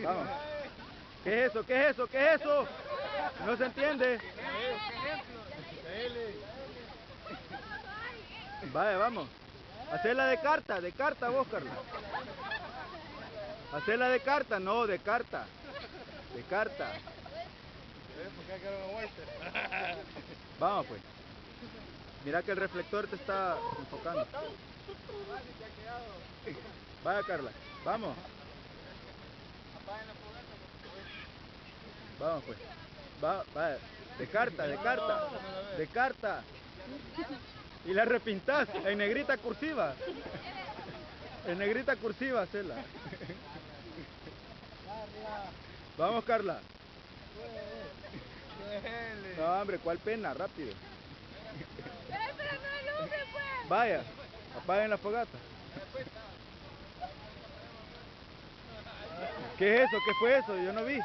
Vamos. ¿Qué es eso? ¿Qué es eso? ¿Qué es eso? No se entiende. Vaya, vamos. Hacela de carta vos, Carla. Hacela de carta, no, de carta. De carta. Vamos pues. Mira que el reflector te está enfocando. Vaya, Carla, vamos. Vamos pues. Vaya. De carta, de carta. De carta. Y la repintás en negrita cursiva. En negrita cursiva, hacela. Vamos, Carla. No, hombre, ¿cuál pena? Rápido. Pero no alumbre, pues. Vaya, apaguen la fogata. ¿Qué es eso? ¿Qué fue eso? Yo no vi.